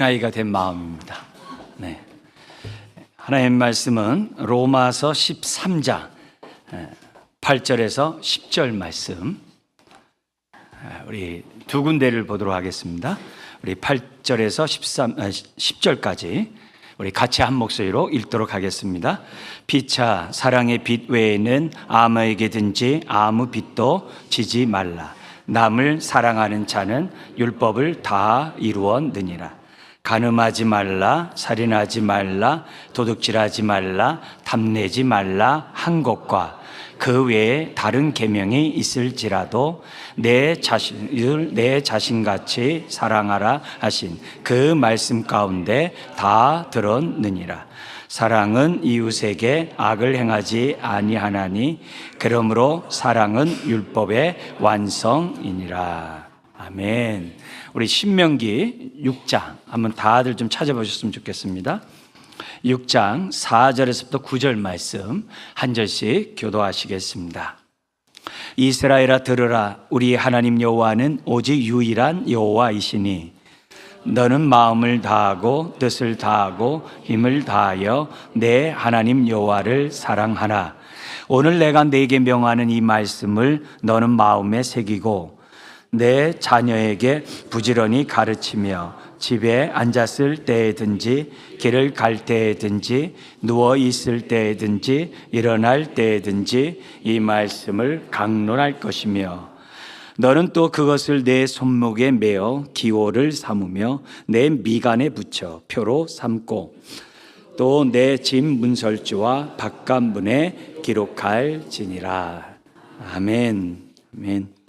나이가 된 마음입니다. 네. 하나님의 말씀은 로마서 13장 8절에서 10절 말씀, 우리 두 군데를 보도록 하겠습니다. 우리 8절에서 10절까지 우리 같이 한 목소리로 읽도록 하겠습니다. 피차 사랑의 빛 외에는 아무에게든지 아무 빛도 지지 말라. 남을 사랑하는 자는 율법을 다 이루었느니라. 간음하지 말라, 살인하지 말라, 도둑질하지 말라, 탐내지 말라 한 것과 그 외에 다른 계명이 있을지라도 내 자신을 내 자신같이 사랑하라 하신 그 말씀 가운데 다 들었느니라. 사랑은 이웃에게 악을 행하지 아니하나니 그러므로 사랑은 율법의 완성이니라. 아멘. 우리 신명기 6장 한번 다들 좀 찾아보셨으면 좋겠습니다. 6장 4절에서부터 9절 말씀 한 절씩 교도하시겠습니다. 이스라엘아 들으라. 우리 하나님 여호와는 오직 유일한 여호와이시니 너는 마음을 다하고 뜻을 다하고 힘을 다하여 내 하나님 여호와를 사랑하라. 오늘 내가 네게 명하는 이 말씀을 너는 마음에 새기고 내 자녀에게 부지런히 가르치며 집에 앉았을 때에든지 길을 갈 때에든지 누워 있을 때에든지 일어날 때에든지 이 말씀을 강론할 것이며 너는 또 그것을 내 손목에 매어 기호를 삼으며 내 미간에 붙여 표로 삼고 또 내 집 문설주와 바깥문에 기록할지니라. 아멘. 아멘.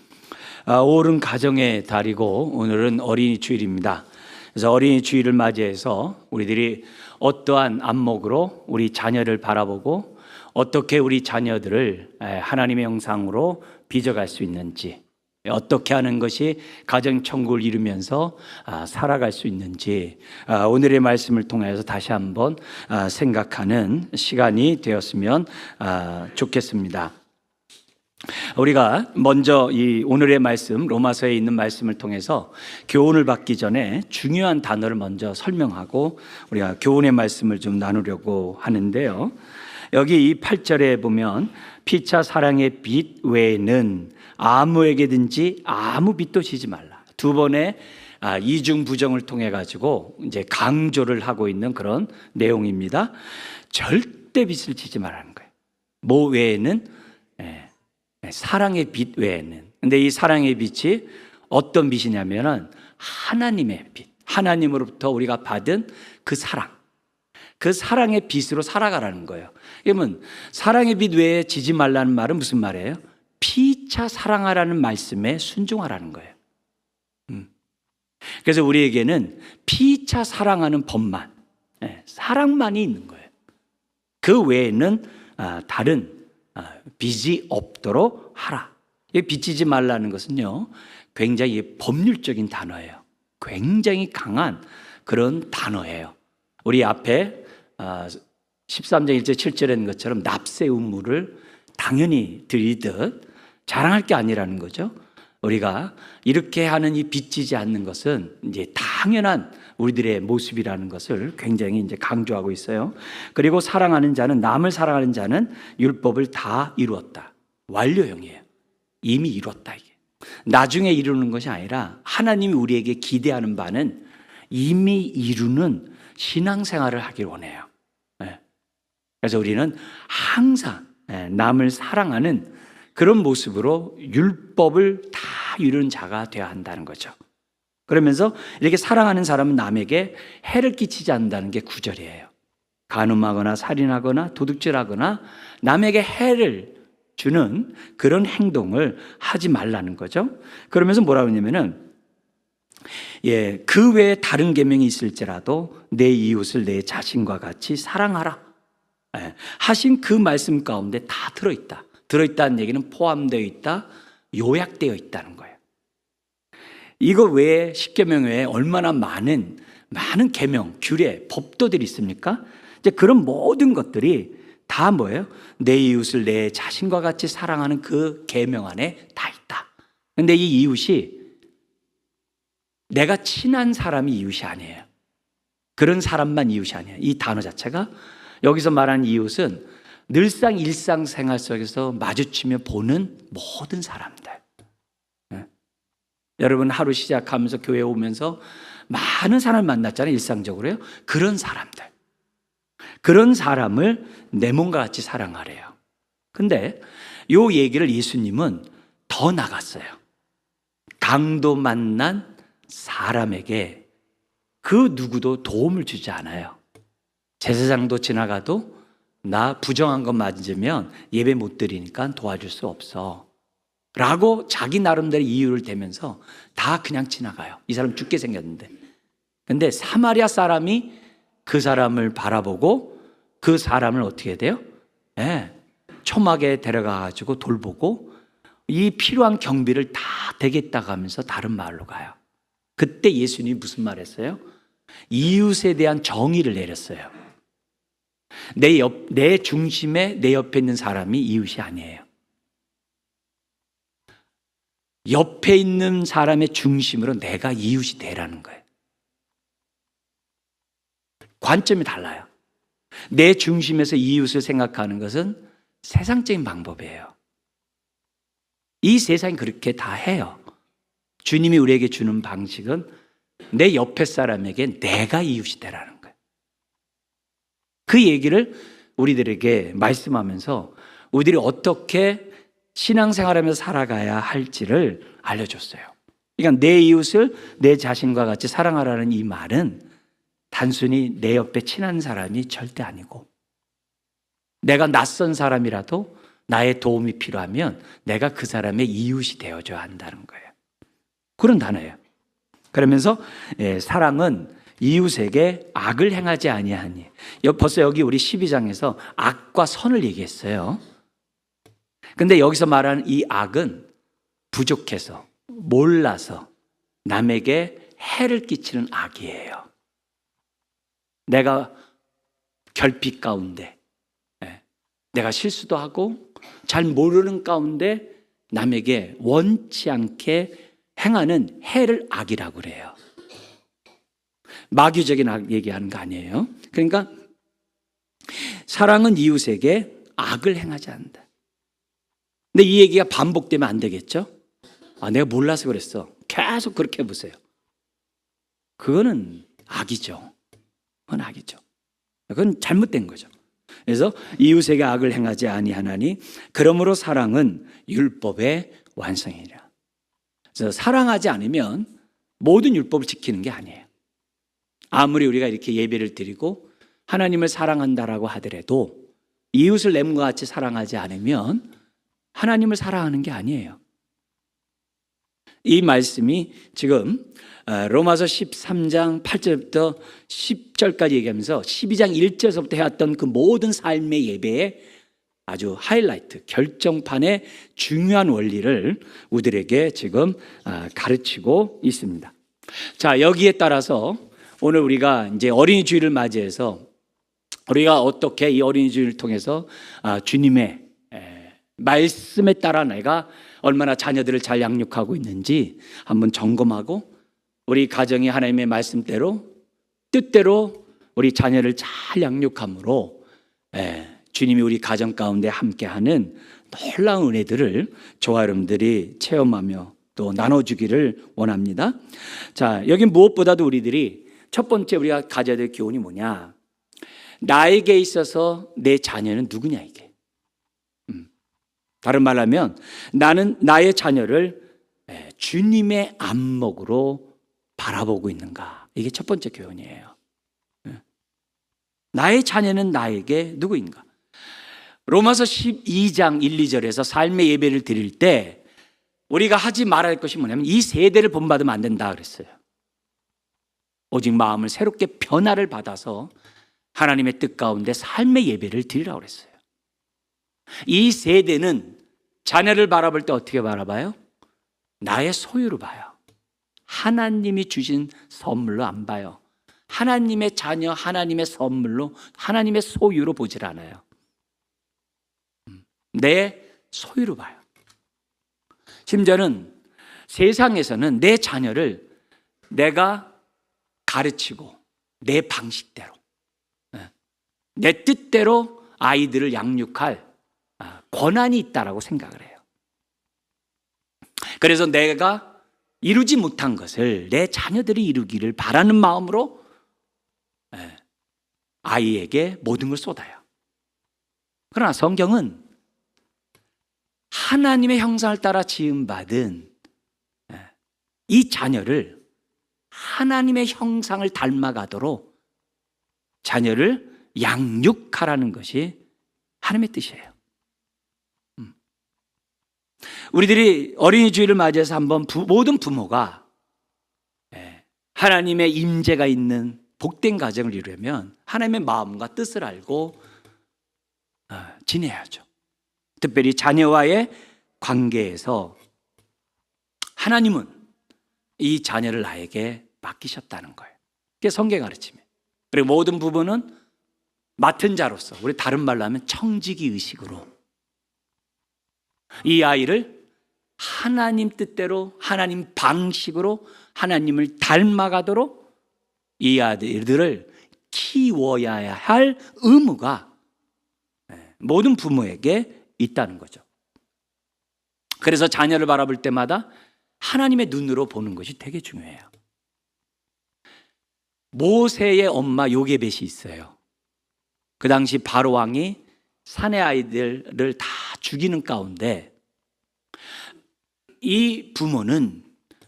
올은 가정의 달이고 오늘은 어린이 주일입니다. 그래서 어린이 주일을 맞이해서 우리들이 어떠한 안목으로 우리 자녀를 바라보고 어떻게 우리 자녀들을 하나님의 형상으로 빚어갈 수 있는지, 어떻게 하는 것이 가정 천국을 이루면서 살아갈 수 있는지 오늘의 말씀을 통해서 다시 한번 생각하는 시간이 되었으면 좋겠습니다. 우리가 먼저 이 오늘의 말씀 로마서에 있는 말씀을 통해서 교훈을 받기 전에 중요한 단어를 먼저 설명하고 우리가 교훈의 말씀을 좀 나누려고 하는데요. 여기 이 8절에 보면 피차 사랑의 빛 외에는 아무에게든지 아무 빛도 지지 말라. 두 번의 이중 부정을 통해 가지고 이제 강조를 하고 있는 그런 내용입니다. 절대 빛을 지지 말라는 거예요. 뭐 외에는 사랑의 빛 외에는. 근데 이 사랑의 빛이 어떤 빛이냐면은 하나님의 빛, 하나님으로부터 우리가 받은 그 사랑, 그 사랑의 빛으로 살아가라는 거예요. 그러면 사랑의 빛 외에 지지 말라는 말은 무슨 말이에요? 피차 사랑하라는 말씀에 순종하라는 거예요. 그래서 우리에게는 피차 사랑하는 법만, 사랑만이 있는 거예요. 그 외에는 다른 빚이 없도록 하라. 빚지지 말라는 것은요, 굉장히 법률적인 단어예요. 굉장히 강한 그런 단어예요. 우리 앞에 13장 1절 7절에 있는 것처럼 납세 의무를 당연히 드리듯 자랑할 게 아니라는 거죠. 우리가 이렇게 하는 이 빚지지 않는 것은 이제 당연한 우리들의 모습이라는 것을 굉장히 이제 강조하고 있어요. 그리고 사랑하는 자는, 남을 사랑하는 자는 율법을 다 이루었다. 완료형이에요. 이미 이뤘다. 이게 나중에 이루는 것이 아니라 하나님이 우리에게 기대하는 바는 이미 이루는 신앙생활을 하길 원해요. 그래서 우리는 항상 남을 사랑하는 그런 모습으로 율법을 다 이루는 자가 되어야 한다는 거죠. 그러면서 이렇게 사랑하는 사람은 남에게 해를 끼치지 않는다는 게 9절이에요. 간음하거나 살인하거나 도둑질하거나 남에게 해를 주는 그런 행동을 하지 말라는 거죠. 그러면서 뭐라고 하냐면은 그 외에 다른 계명이 있을지라도 내 이웃을 내 자신과 같이 사랑하라 하신 그 말씀 가운데 다 들어있다. 들어있다는 얘기는 포함되어 있다, 요약되어 있다는 거예요. 이거 외에 10계명 외에 얼마나 많은 계명, 규례, 법도들이 있습니까? 이제 그런 모든 것들이 다 뭐예요? 내 이웃을 내 자신과 같이 사랑하는 그 계명 안에 다 있다. 근데 이 이웃이 내가 친한 사람이 이웃이 아니에요. 그런 사람만 이웃이 아니에요. 이 단어 자체가 여기서 말하는 이웃은 늘상 일상생활 속에서 마주치며 보는 모든 사람들. 네. 여러분 하루 시작하면서 교회 오면서 많은 사람을 만났잖아요. 일상적으로요. 그런 사람들. 그런 사람을 내 몸과 같이 사랑하래요. 근데 요 얘기를 예수님은 더 나갔어요. 강도 만난 사람에게 그 누구도 도움을 주지 않아요. 제사장도 지나가도 나 부정한 것 맞으면 예배 못 드리니까 도와줄 수 없어 라고 자기 나름대로 이유를 대면서 다 그냥 지나가요. 이 사람 죽게 생겼는데. 근데 사마리아 사람이 그 사람을 바라보고 그 사람을 어떻게 돼요? 초막에 데려가가지고 돌보고 이 필요한 경비를 다 대겠다고 하면서 다른 마을로 가요. 그때 예수님이 무슨 말 했어요? 이웃에 대한 정의를 내렸어요. 내 중심에 내 옆에 있는 사람이 이웃이 아니에요. 옆에 있는 사람의 중심으로 내가 이웃이 되라는 거예요. 관점이 달라요. 내 중심에서 이웃을 생각하는 것은 세상적인 방법이에요. 이 세상이 그렇게 다 해요. 주님이 우리에게 주는 방식은 내 옆에 사람에게 내가 이웃이 되라는 거예요. 그 얘기를 우리들에게 말씀하면서 우리들이 어떻게 신앙생활하면서 살아가야 할지를 알려줬어요. 그러니까 내 이웃을 내 자신과 같이 사랑하라는 이 말은 단순히 내 옆에 친한 사람이 절대 아니고 내가 낯선 사람이라도 나의 도움이 필요하면 내가 그 사람의 이웃이 되어줘야 한다는 거예요. 그런 단어예요. 그러면서 사랑은 이웃에게 악을 행하지 아니하니. 벌써 여기 우리 12장에서 악과 선을 얘기했어요. 근데 여기서 말하는 이 악은 부족해서 몰라서 남에게 해를 끼치는 악이에요. 내가 결핍 가운데 내가 실수도 하고 잘 모르는 가운데 남에게 원치 않게 행하는 해를 악이라고 그래요. 마귀적인 악 얘기하는 거 아니에요. 그러니까 사랑은 이웃에게 악을 행하지 않는다. 근데 이 얘기가 반복되면 안 되겠죠? 내가 몰라서 그랬어. 계속 그렇게 해보세요. 그거는 악이죠. 그건 악이죠. 그건 잘못된 거죠. 그래서 이웃에게 악을 행하지 아니하나니 그러므로 사랑은 율법의 완성이라. 그래서 사랑하지 않으면 모든 율법을 지키는 게 아니에요. 아무리 우리가 이렇게 예배를 드리고 하나님을 사랑한다라고 하더라도 이웃을 내 몸과 같이 사랑하지 않으면 하나님을 사랑하는 게 아니에요. 이 말씀이 지금 로마서 13장 8절부터 10절까지 얘기하면서 12장 1절에서부터 해왔던 그 모든 삶의 예배에 아주 하이라이트, 결정판의 중요한 원리를 우리들에게 지금 가르치고 있습니다. 자, 여기에 따라서 오늘 우리가 이제 어린이 주일을 맞이해서 우리가 어떻게 이 어린이 주일을 통해서 주님의 말씀에 따라 내가 얼마나 자녀들을 잘 양육하고 있는지 한번 점검하고 우리 가정이 하나님의 말씀대로 뜻대로 우리 자녀를 잘 양육함으로 주님이 우리 가정 가운데 함께하는 놀라운 은혜들을 저와 여러분들이 체험하며 또 나눠주기를 원합니다. 자, 여기 무엇보다도 우리들이 첫 번째 우리가 가져야 될 교훈이 뭐냐? 나에게 있어서 내 자녀는 누구냐 이게. 다른 말로 하면 나는 나의 자녀를 주님의 안목으로 바라보고 있는가. 이게 첫 번째 교훈이에요. 나의 자녀는 나에게 누구인가? 로마서 12장 1, 2절에서 삶의 예배를 드릴 때 우리가 하지 말아야 할 것이 뭐냐면 이 세대를 본받으면 안 된다 그랬어요. 오직 마음을 새롭게 변화를 받아서 하나님의 뜻 가운데 삶의 예배를 드리라고 그랬어요. 이 세대는 자녀를 바라볼 때 어떻게 바라봐요? 나의 소유로 봐요. 하나님이 주신 선물로 안 봐요. 하나님의 자녀, 하나님의 선물로, 하나님의 소유로 보질 않아요. 내 소유로 봐요. 심지어는 세상에서는 내 자녀를 내가 가르치고 내 방식대로, 내 뜻대로 아이들을 양육할 권한이 있다라고 생각을 해요. 그래서 내가 이루지 못한 것을 내 자녀들이 이루기를 바라는 마음으로 아이에게 모든 걸 쏟아요. 그러나 성경은 하나님의 형상을 따라 지음받은 이 자녀를 하나님의 형상을 닮아가도록 자녀를 양육하라는 것이 하나님의 뜻이에요. 우리들이 어린이 주일을 맞이해서 한번 모든 부모가 하나님의 임재가 있는 복된 가정을 이루려면 하나님의 마음과 뜻을 알고 지내야죠. 특별히 자녀와의 관계에서 하나님은 이 자녀를 나에게 맡기셨다는 거예요. 그게 성경의 가르침이에요. 그리고 모든 부부는 맡은 자로서, 우리 다른 말로 하면 청지기 의식으로 이 아이를 하나님 뜻대로, 하나님 방식으로 하나님을 닮아가도록 이 아이들을 키워야 할 의무가 모든 부모에게 있다는 거죠. 그래서 자녀를 바라볼 때마다 하나님의 눈으로 보는 것이 되게 중요해요. 모세의 엄마 요게벳이 있어요. 그 당시 바로 왕이 사내 아이들을 다 죽이는 가운데 이 부모는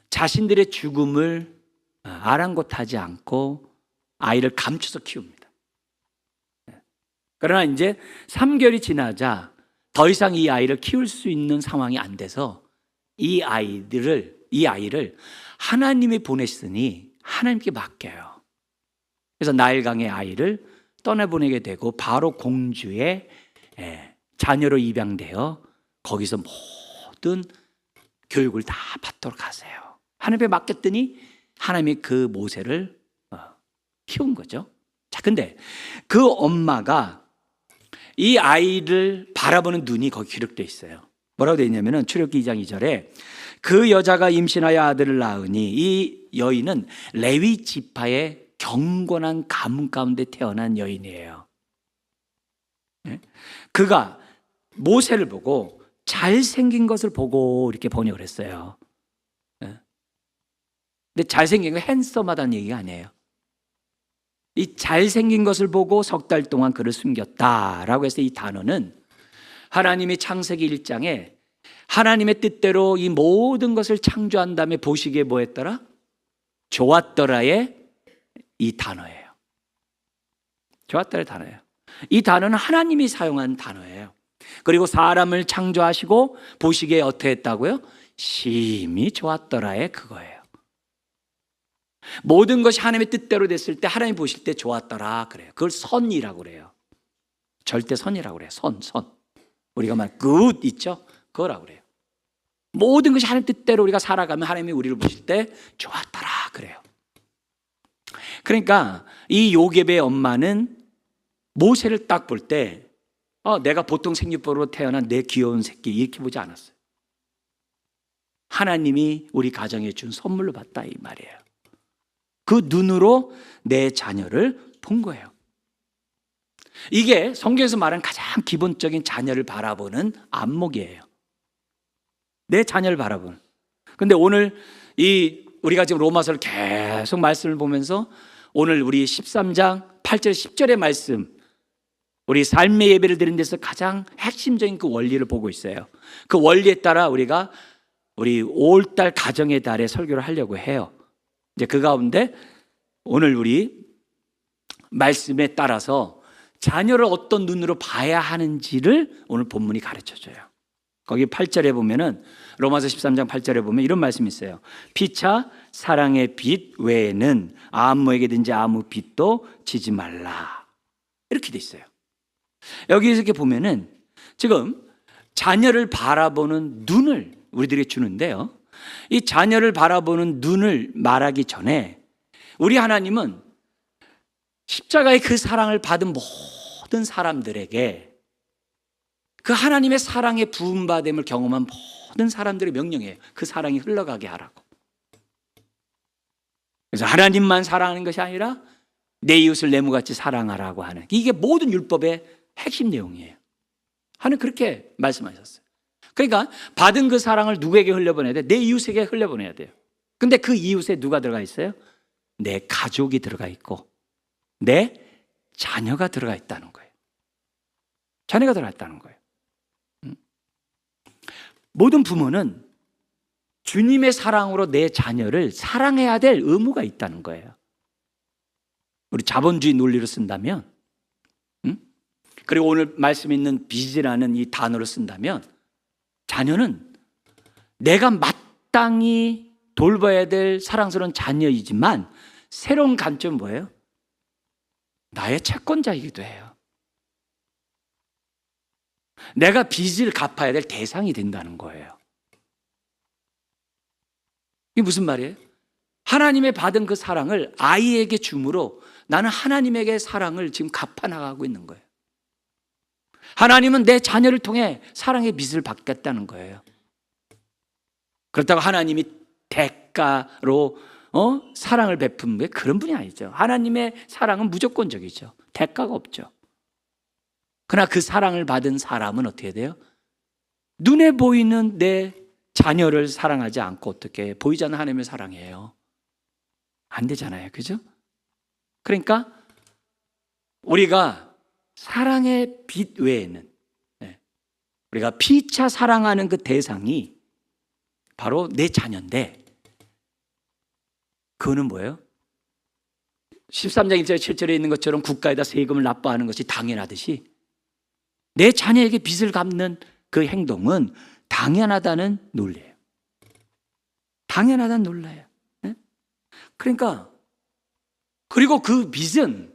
자신들의 죽음을 아랑곳하지 않고 아이를 감춰서 키웁니다. 그러나 이제 3개월이 지나자 더 이상 이 아이를 키울 수 있는 상황이 안 돼서 이 아이를 하나님이 보냈으니 하나님께 맡겨요. 그래서 나일강의 아이를 떠나보내게 되고 바로 공주의 자녀로 입양되어 거기서 모든 교육을 다 받도록 하세요. 하나님께 맡겼더니 하나님이 그 모세를 키운 거죠. 자, 근데 그 엄마가 이 아이를 바라보는 눈이 거기 기록되어 있어요. 뭐라고 되어 있냐면은 출애굽기 2장 2절에 그 여자가 임신하여 아들을 낳으니 이 여인은 레위 지파의 경건한 가문 가운데 태어난 여인이에요. 그가 모세를 보고 잘생긴 것을 보고 이렇게 번역을 했어요. 근데 잘생긴 건 핸섬하다는 얘기가 아니에요. 이 잘생긴 것을 보고 석 달 동안 그를 숨겼다라고 해서 이 단어는 하나님이 창세기 1장에 하나님의 뜻대로 이 모든 것을 창조한 다음에 보시기에 뭐 했더라? 좋았더라의 이 단어예요. 좋았더라의 단어예요. 이 단어는 하나님이 사용한 단어예요. 그리고 사람을 창조하시고 보시기에 어떻게 했다고요? 심히 좋았더라의 그거예요. 모든 것이 하나님의 뜻대로 됐을 때 하나님 보실 때 좋았더라 그래요. 그걸 선이라고 그래요. 절대 선이라고 그래요. 선. 우리가 말 good 있죠? 그거라고 그래요. 모든 것이 하나님 뜻대로 우리가 살아가면 하나님이 우리를 보실 때 좋았더라 그래요. 그러니까 이 요셉의 엄마는 모세를 딱 볼 때 내가 보통 생육법으로 태어난 내 귀여운 새끼 이렇게 보지 않았어요. 하나님이 우리 가정에 준 선물로 봤다 이 말이에요. 그 눈으로 내 자녀를 본 거예요. 이게 성경에서 말하는 가장 기본적인 자녀를 바라보는 안목이에요. 내 자녀를 바라보는. 근데 오늘 우리가 지금 로마서를 계속 말씀을 보면서 오늘 우리 13장 8절 10절의 말씀, 우리 삶의 예배를 드리는 데서 가장 핵심적인 그 원리를 보고 있어요. 그 원리에 따라 우리 5월달 가정의 달에 설교를 하려고 해요. 이제 그 가운데 오늘 우리 말씀에 따라서 자녀를 어떤 눈으로 봐야 하는지를 오늘 본문이 가르쳐줘요. 거기 8절에 보면은 로마서 13장 8절에 보면 이런 말씀이 있어요. 피차 사랑의 빛 외에는 아무에게든지 아무 빛도 지지 말라. 이렇게 돼 있어요. 여기서 이렇게 보면은 지금 자녀를 바라보는 눈을 우리들에게 주는데요. 이 자녀를 바라보는 눈을 말하기 전에 우리 하나님은 십자가의 그 사랑을 받은 모든 사람들에게 그 하나님의 사랑의 부음받음을 경험한 모든 사람들의 명령이에요. 그 사랑이 흘러가게 하라고. 그래서 하나님만 사랑하는 것이 아니라 내 이웃을 내 몸같이 사랑하라고 하는, 이게 모든 율법의 핵심 내용이에요. 하나님 그렇게 말씀하셨어요. 그러니까 받은 그 사랑을 누구에게 흘려보내야 돼? 내 이웃에게 흘려보내야 돼요. 근데 그 이웃에 누가 들어가 있어요? 내 가족이 들어가 있고 내 자녀가 들어가 있다는 거예요. 자녀가 들어가 있다는 거예요. 모든 부모는 주님의 사랑으로 내 자녀를 사랑해야 될 의무가 있다는 거예요. 우리 자본주의 논리로 쓴다면, 그리고 오늘 말씀에 있는 빚이라는 이 단어를 쓴다면, 자녀는 내가 마땅히 돌봐야 될 사랑스러운 자녀이지만 새로운 관점은 뭐예요? 나의 채권자이기도 해요. 내가 빚을 갚아야 될 대상이 된다는 거예요. 이게 무슨 말이에요? 하나님의 받은 그 사랑을 아이에게 줌으로 나는 하나님에게 사랑을 지금 갚아나가고 있는 거예요. 하나님은 내 자녀를 통해 사랑의 빚을 받겠다는 거예요. 그렇다고 하나님이 대가로 사랑을 베푸는 게 그런 분이 아니죠. 하나님의 사랑은 무조건적이죠. 대가가 없죠. 그러나 그 사랑을 받은 사람은 어떻게 돼요? 눈에 보이는 내 자녀를 사랑하지 않고 어떻게 보이지 않는 하나님을 사랑해요? 안 되잖아요. 그죠? 그러니까 우리가 사랑의 빛 외에는 우리가 피차 사랑하는 그 대상이 바로 내 자녀인데, 그거는 뭐예요? 13장 1절 7절에 있는 것처럼 국가에다 세금을 납부하는 것이 당연하듯이 내 자녀에게 빚을 갚는 그 행동은 당연하다는 논리예요. 당연하다는 논리예요. 그러니까, 그리고 그 빚은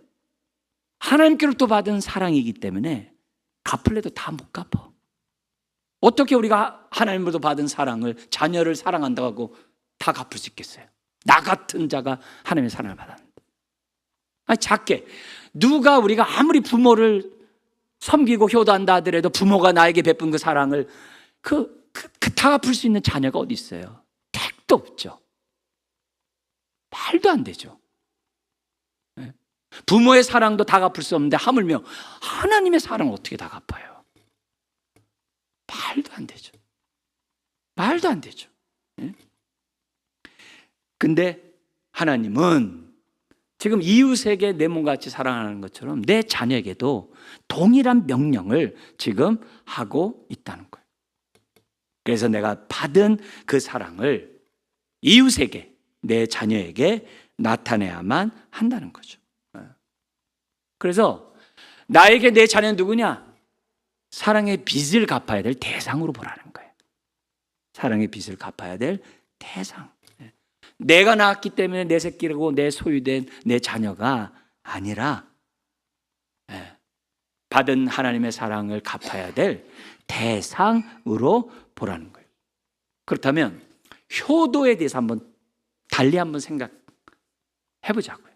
하나님께로부터 받은 사랑이기 때문에 갚을래도 다 못 갚아. 어떻게 우리가 하나님으로부터 받은 사랑을, 자녀를 사랑한다고 하고 다 갚을 수 있겠어요? 나 같은 자가 하나님의 사랑을 받았는데. 아니, 작게 누가, 우리가 아무리 부모를 섬기고 효도한다 하더라도 부모가 나에게 베푼 그 사랑을 다 갚을 수 있는 자녀가 어디 있어요? 택도 없죠. 말도 안 되죠. 부모의 사랑도 다 갚을 수 없는데 하물며 하나님의 사랑을 어떻게 다 갚아요? 말도 안 되죠. 말도 안 되죠. 근데 하나님은 지금 이웃에게 내 몸같이 사랑하는 것처럼 내 자녀에게도 동일한 명령을 지금 하고 있다는 거예요. 그래서 내가 받은 그 사랑을 이웃에게, 내 자녀에게 나타내야만 한다는 거죠. 그래서 나에게 내 자녀는 누구냐? 사랑의 빚을 갚아야 될 대상으로 보라는 거예요. 사랑의 빚을 갚아야 될 대상. 내가 낳았기 때문에 내 새끼라고 내 소유된 내 자녀가 아니라 받은 하나님의 사랑을 갚아야 될 대상으로 보라는 거예요. 그렇다면 효도에 대해서 달리 한번 생각해 보자고요.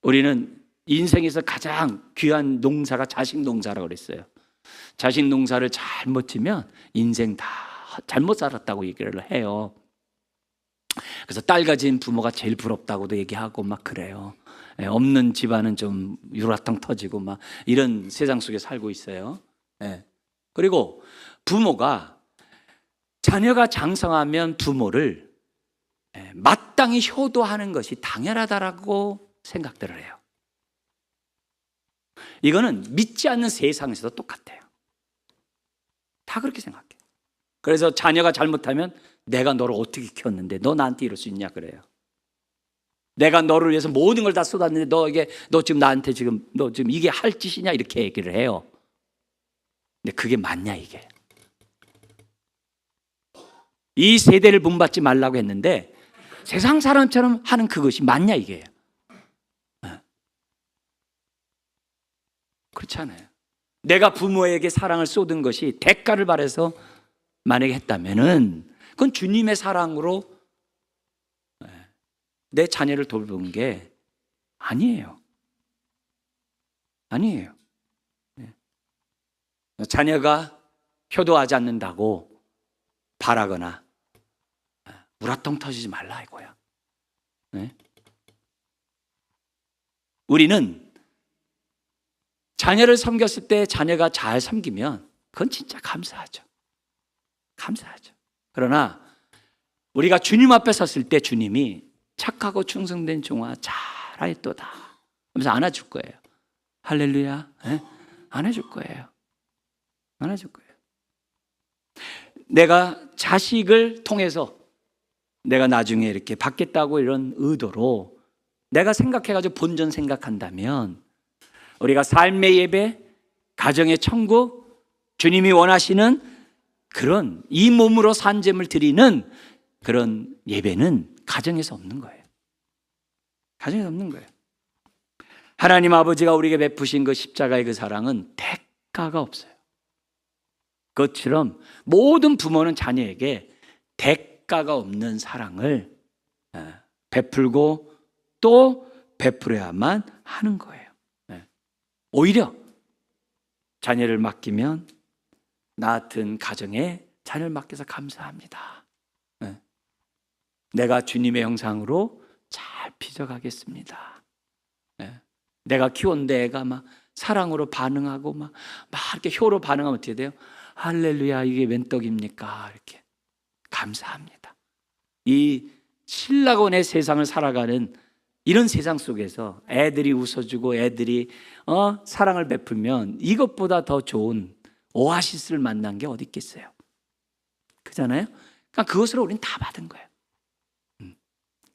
우리는 인생에서 가장 귀한 농사가 자식 농사라고 그랬어요. 자식 농사를 잘못 지면 인생 다 잘못 살았다고 얘기를 해요. 그래서 딸 가진 부모가 제일 부럽다고도 얘기하고 막 그래요. 없는 집안은 좀 유라탕 터지고 막 이런 세상 속에 살고 있어요. 그리고 부모가, 자녀가 장성하면 부모를 마땅히 효도하는 것이 당연하다라고 생각들을 해요. 이거는 믿지 않는 세상에서도 똑같아요. 다 그렇게 생각해요. 그래서 자녀가 잘못하면 내가 너를 어떻게 키웠는데 너 나한테 이럴 수 있냐 그래요. 내가 너를 위해서 모든 걸 다 쏟았는데 너 지금 나한테 너 지금 이게 할 짓이냐 이렇게 얘기를 해요. 근데 그게 맞냐 이게? 이 세대를 본받지 말라고 했는데 세상 사람처럼 하는 그것이 맞냐 이게? 그렇지 않아요. 내가 부모에게 사랑을 쏟은 것이 대가를 바라서 만약에 했다면은 그건 주님의 사랑으로 내 자녀를 돌본 게 아니에요. 아니에요. 자녀가 효도하지 않는다고 바라거나 우라통 터지지 말라 이거야. 우리는 자녀를 섬겼을 때 자녀가 잘 섬기면 그건 진짜 감사하죠. 감사하죠. 그러나 우리가 주님 앞에 섰을 때 주님이 착하고 충성된 종아 잘하였도다 하면서 안아줄 거예요. 할렐루야. 네? 안아줄 거예요. 안아줄 거예요. 내가 자식을 통해서 내가 나중에 이렇게 받겠다고 이런 의도로 내가 생각해가지고 본전 생각한다면 우리가 삶의 예배, 가정의 천국, 주님이 원하시는 그런 이 몸으로 산잼을 드리는 그런 예배는 가정에서 없는 거예요. 가정에서 없는 거예요. 하나님 아버지가 우리에게 베푸신 그 십자가의 그 사랑은 대가가 없어요. 그것처럼 모든 부모는 자녀에게 대가가 없는 사랑을 베풀고 또 베풀어야만 하는 거예요. 오히려 자녀를 맡기면 나 같은 가정에 자녀를 맡겨서 감사합니다. 내가 주님의 형상으로 잘 빚어가겠습니다. 내가 키운 애가 막 사랑으로 반응하고 막 이렇게 효로 반응하면 어떻게 돼요? 할렐루야, 이게 웬 떡입니까? 이렇게 감사합니다. 이 신라곤의 세상을 살아가는 이런 세상 속에서 애들이 웃어주고 애들이 사랑을 베풀면 이것보다 더 좋은 오아시스를 만난 게 어디 있겠어요? 그잖아요? 그러니까 그것으로 우리는 다 받은 거예요.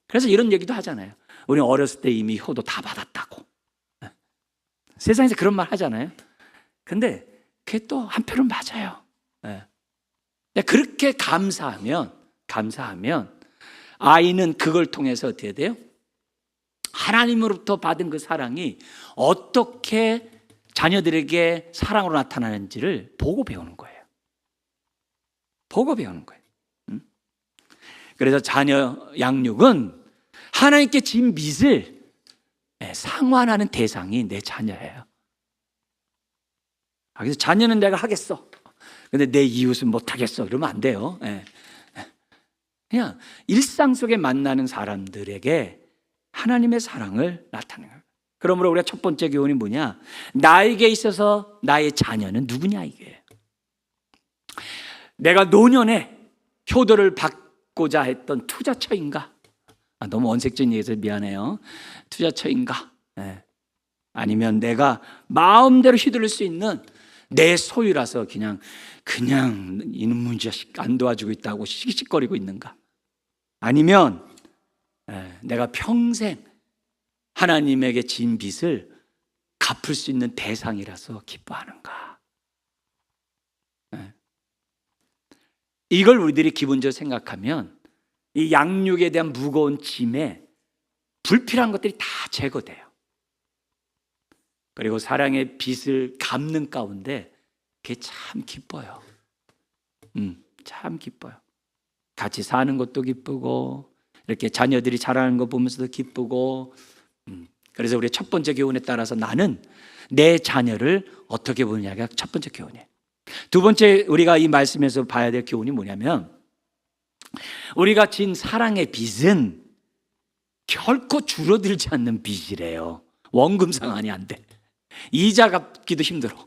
그래서 이런 얘기도 하잖아요. 우리는 어렸을 때 이미 효도 다 받았다고. 세상에서 그런 말 하잖아요. 근데 그게 또 한편으로 맞아요. 그렇게 감사하면 아이는 그걸 통해서 어떻게 돼요? 하나님으로부터 받은 그 사랑이 어떻게 자녀들에게 사랑으로 나타나는지를 보고 배우는 거예요. 보고 배우는 거예요. 그래서 자녀 양육은 하나님께 진 빚을 상환하는 대상이 내 자녀예요. 그래서 자녀는 내가 하겠어. 근데 내 이웃은 못하겠어. 이러면 안 돼요. 그냥 일상 속에 만나는 사람들에게 하나님의 사랑을 나타내는 거예요. 그러므로 우리가 첫 번째 교훈이 뭐냐? 나에게 있어서 나의 자녀는 누구냐 이게. 내가 노년에 효도를 받고자 했던 투자처인가? 너무 원색적인 얘기해서 미안해요. 투자처인가? 아니면 내가 마음대로 휘둘릴 수 있는 내 소유라서 그냥 이놈의 자식 안 도와주고 있다고 씩씩거리고 있는가? 아니면 내가 평생 하나님에게 진 빚을 갚을 수 있는 대상이라서 기뻐하는가? 이걸 우리들이 기본적으로 생각하면 이 양육에 대한 무거운 짐에 불필요한 것들이 다 제거돼요. 그리고 사랑의 빚을 갚는 가운데 그게 참 기뻐요. 참 기뻐요. 같이 사는 것도 기쁘고 이렇게 자녀들이 자라는 거 보면서도 기쁘고. 그래서 우리 첫 번째 교훈에 따라서 나는 내 자녀를 어떻게 보느냐가 첫 번째 교훈이에요. 두 번째 우리가 이 말씀에서 봐야 될 교훈이 뭐냐면 우리가 진 사랑의 빚은 결코 줄어들지 않는 빚이래요. 원금 상환이 안 돼. 이자 갚기도 힘들어.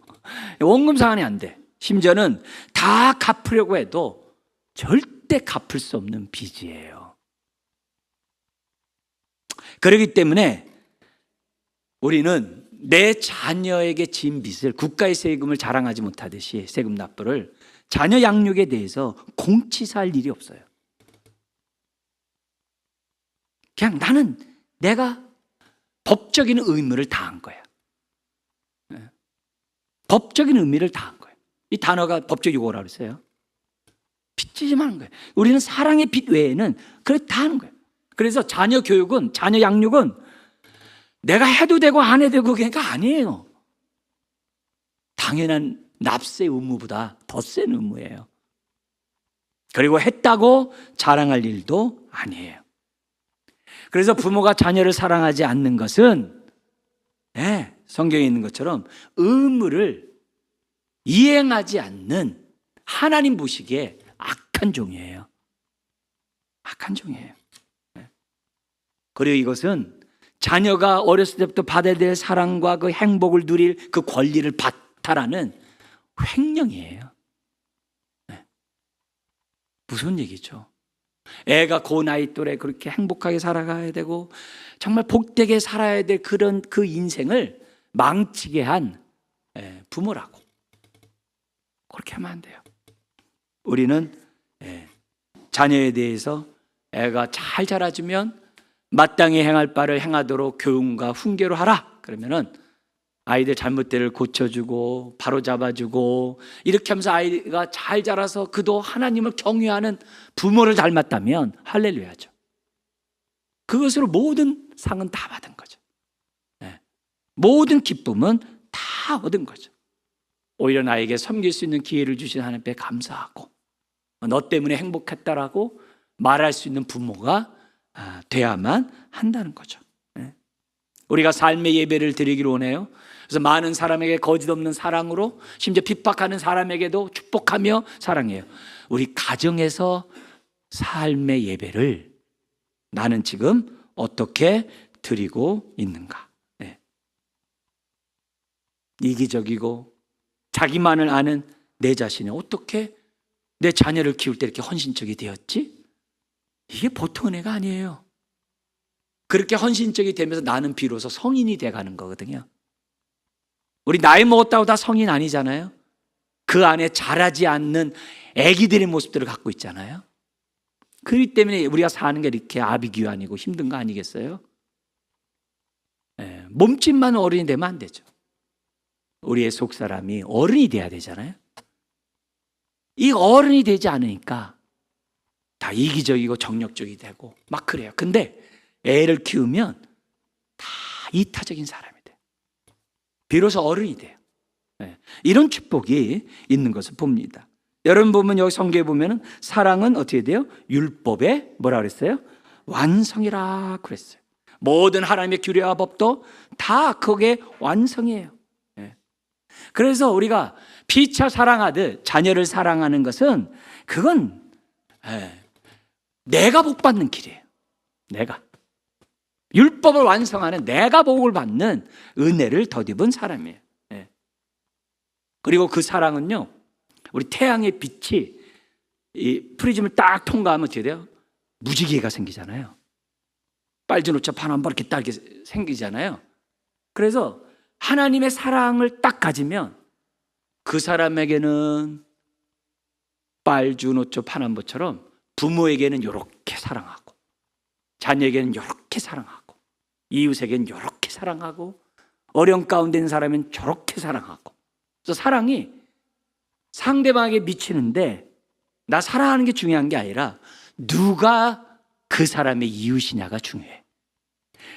원금 상환이 안 돼. 심지어는 다 갚으려고 해도 절대 갚을 수 없는 빚이에요. 그렇기 때문에 우리는 내 자녀에게 진 빚을 국가의 세금을 자랑하지 못하듯이 세금 납부를 자녀 양육에 대해서 공치사할 일이 없어요. 그냥 나는 내가 법적인 의무를 다한 거야. 법적인 의미를 다한 거예요. 이 단어가 법적 요구라고 그랬어요. 빚지지만 하는 거예요. 우리는 사랑의 빚 외에는 그래 다 하는 거예요. 그래서 자녀 교육은, 자녀 양육은 내가 해도 되고 안 해도 되고 그러니까 아니에요. 당연한 납세 의무보다 더 센 의무예요. 그리고 했다고 자랑할 일도 아니에요. 그래서 부모가 자녀를 사랑하지 않는 것은 성경에 있는 것처럼 의무를 이행하지 않는 하나님 보시기에 악한 종이에요. 악한 종이에요. 그리고 이것은 자녀가 어렸을 때부터 받아야 될 사랑과 그 행복을 누릴 그 권리를 받다라는 횡령이에요. 네. 무슨 얘기죠? 애가 그 나이 또래 그렇게 행복하게 살아가야 되고 정말 복되게 살아야 될 그런 그 인생을 망치게 한 부모라고. 그렇게 하면 안 돼요. 우리는 자녀에 대해서 애가 잘 자라주면 마땅히 행할 바를 행하도록 교훈과 훈계로 하라. 그러면은 아이들 잘못들을 고쳐주고 바로 잡아주고 이렇게 하면서 아이가 잘 자라서 그도 하나님을 경외하는 부모를 닮았다면 할렐루야죠. 그것으로 모든 상은 다 받은 거죠. 모든 기쁨은 다 얻은 거죠. 오히려 나에게 섬길 수 있는 기회를 주신 하나님께 감사하고 너 때문에 행복했다라고 말할 수 있는 부모가 돼야만 한다는 거죠. 우리가 삶의 예배를 드리기를 원해요. 그래서 많은 사람에게 거짓 없는 사랑으로 심지어 핍박하는 사람에게도 축복하며 사랑해요. 우리 가정에서 삶의 예배를 나는 지금 어떻게 드리고 있는가? 이기적이고 자기만을 아는 내 자신이 어떻게 내 자녀를 키울 때 이렇게 헌신적이 되었지? 이게 보통 은혜가 아니에요. 그렇게 헌신적이 되면서 나는 비로소 성인이 돼가는 거거든요. 우리 나이 먹었다고 다 성인 아니잖아요. 그 안에 자라지 않는 애기들의 모습들을 갖고 있잖아요. 그렇기 때문에 우리가 사는 게 이렇게 아비규환이고 힘든 거 아니겠어요? 몸집만 어른이 되면 안 되죠. 우리의 속사람이 어른이 돼야 되잖아요. 이 어른이 되지 않으니까 다 이기적이고 정력적이 되고 막 그래요. 근데 애를 키우면 다 이타적인 사람이 돼요. 비로소 어른이 돼요. 이런 축복이 있는 것을 봅니다. 여러분 보면 여기 성경에 보면 사랑은 어떻게 돼요? 율법의 뭐라 그랬어요? 완성이라 그랬어요. 모든 하나님의 규례와 법도 다 그게 완성이에요. 그래서 우리가 피차 사랑하듯 자녀를 사랑하는 것은 그건 내가 복 받는 길이에요. 내가 율법을 완성하는 내가 복을 받는 은혜를 덧입은 사람이에요. 그리고 그 사랑은요, 우리 태양의 빛이 이 프리즘을 딱 통과하면 어떻게 돼요? 무지개가 생기잖아요. 빨주노 파남바 이렇게 딱 이렇게 생기잖아요. 그래서 하나님의 사랑을 딱 가지면 그 사람에게는 빨주노초 파남보처럼 부모에게는 이렇게 사랑하고 자녀에게는 이렇게 사랑하고 이웃에게는 이렇게 사랑하고 어려움 가운데 있는 사람은 저렇게 사랑하고. 그래서 사랑이 상대방에게 미치는데 나 사랑하는 게 중요한 게 아니라 누가 그 사람의 이웃이냐가 중요해.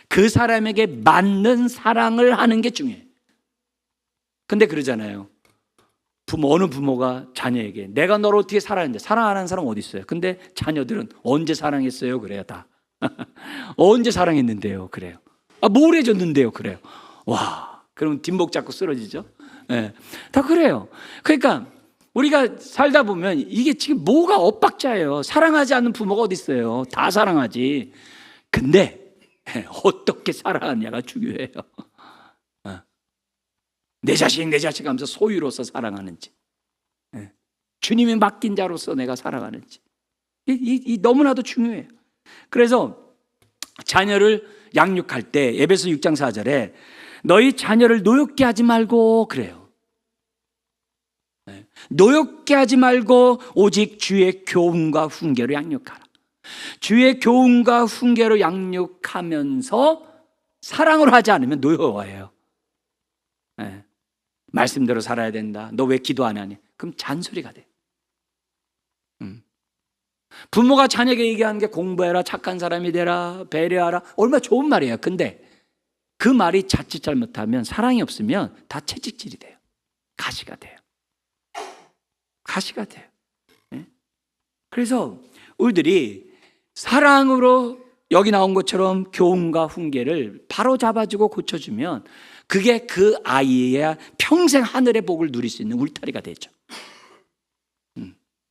그 사람에게 맞는 사랑을 하는 게 중요해. 근데 그러잖아요. 어느 부모가 자녀에게 내가 너를 어떻게 사랑했는데, 사랑하는 사람 어디 있어요? 근데 자녀들은 언제 사랑했어요? 그래요. 다 언제 사랑했는데요? 그래요. 뭘 해줬는데요? 그래요. 와, 그럼 뒷목 잡고 쓰러지죠. 다 그래요. 그러니까 우리가 살다 보면 이게 지금 뭐가 엇박자예요. 사랑하지 않는 부모가 어디 있어요? 다 사랑하지. 근데 어떻게 사랑하냐가 중요해요. 내 자식 하면서 소유로서 사랑하는지, 주님이 맡긴 자로서 내가 살아가는지, 이 너무나도 중요해요. 그래서 자녀를 양육할 때 에베소 6장 4절에 너희 자녀를 노엽게 하지 말고 그래요. 노엽게 하지 말고 오직 주의 교훈과 훈계로 양육하라. 주의 교훈과 훈계로 양육하면서 사랑으로 하지 않으면 노여워해요. 말씀대로 살아야 된다. 너 왜 기도 안 하니? 그럼 잔소리가 돼. 부모가 자녀에게 얘기하는 게 공부해라, 착한 사람이 되라, 배려하라, 얼마나 좋은 말이에요. 근데 그 말이 자칫 잘못하면, 사랑이 없으면 다 채찍질이 돼요. 가시가 돼요. 가시가 돼요. 그래서 우리들이 사랑으로 여기 나온 것처럼 교훈과 훈계를 바로 잡아주고 고쳐주면 그게 그 아이의 평생 하늘의 복을 누릴 수 있는 울타리가 되죠.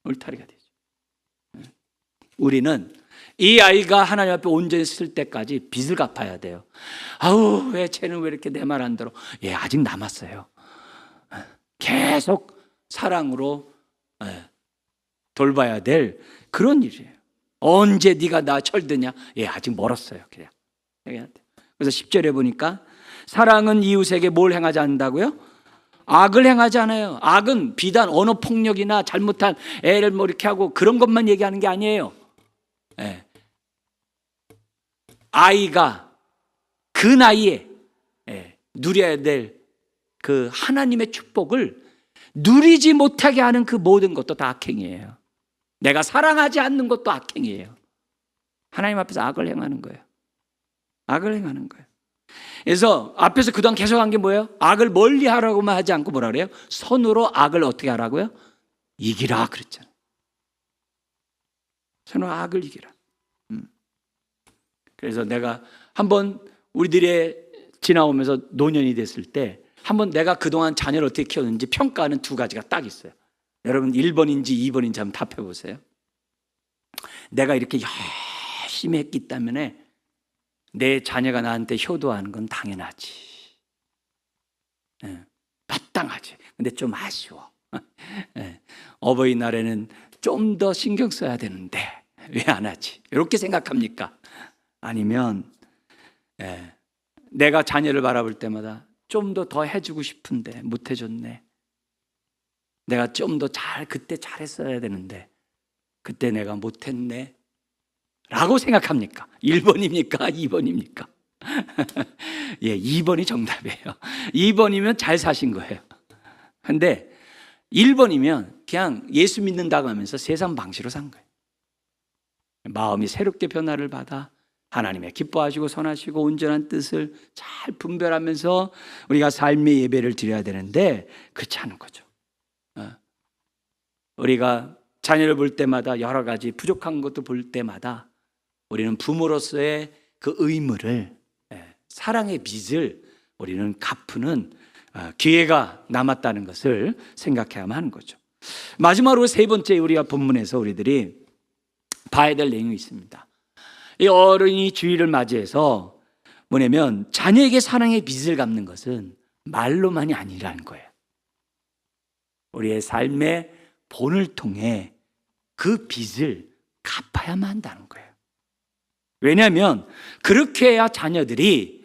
울타리가 되죠. 우리는 이 아이가 하나님 앞에 온전히 쓸 때까지 빚을 갚아야 돼요. 아우, 왜 쟤는 왜 이렇게 내 말 안 들어? 예, 아직 남았어요. 계속 사랑으로 돌봐야 될 그런 일이에요. 언제 네가 나 철드냐? 예, 아직 멀었어요. 그냥. 그래서 10절에 보니까 사랑은 이웃에게 뭘 행하지 않는다고요? 악을 행하지 않아요. 악은 비단 언어 폭력이나 잘못한 애를 뭐 이렇게 하고 그런 것만 얘기하는 게 아니에요. 예. 아이가 그 나이에 누려야 될 그 하나님의 축복을 누리지 못하게 하는 그 모든 것도 다 악행이에요. 내가 사랑하지 않는 것도 악행이에요. 하나님 앞에서 악을 행하는 거예요. 악을 행하는 거예요. 그래서 앞에서 그동안 계속 한 게 뭐예요? 악을 멀리 하라고만 하지 않고 뭐라 그래요? 선으로 악을 어떻게 하라고요? 이기라 그랬잖아요. 선으로 악을 이기라. 그래서 내가 한번 우리들의 지나오면서 노년이 됐을 때 한번 내가 그동안 자녀를 어떻게 키웠는지 평가하는 두 가지가 딱 있어요. 여러분 1번인지 2번인지 한번 답해 보세요. 내가 이렇게 열심히 했기 때문에 내 자녀가 나한테 효도하는 건 당연하지. 마땅하지. 근데 좀 아쉬워. 어버이날에는 좀 더 신경 써야 되는데 왜 안 하지? 이렇게 생각합니까? 아니면 내가 자녀를 바라볼 때마다 좀 더 해주고 싶은데 못 해줬네. 내가 좀 더 그때 잘했어야 되는데 그때 내가 못했네 라고 생각합니까? 1번입니까? 2번입니까? 예, 2번이 정답이에요. 2번이면 잘 사신 거예요. 근데 1번이면 그냥 예수 믿는다고 하면서 세상 방식으로 산 거예요. 마음이 새롭게 변화를 받아 하나님의 기뻐하시고 선하시고 온전한 뜻을 잘 분별하면서 우리가 삶의 예배를 드려야 되는데 그렇지 않은 거죠. 우리가 자녀를 볼 때마다 여러 가지 부족한 것도 볼 때마다 우리는 부모로서의 그 의무를, 사랑의 빚을 우리는 갚는 기회가 남았다는 것을 생각해야만 하는 거죠. 마지막으로 세 번째 우리가 본문에서 우리들이 봐야 될 내용이 있습니다. 이 어른이 주일을 맞이해서 뭐냐면 자녀에게 사랑의 빚을 갚는 것은 말로만이 아니라는 거예요. 우리의 삶의 본을 통해 그 빚을 갚아야만 한다는 거예요. 왜냐하면 그렇게 해야 자녀들이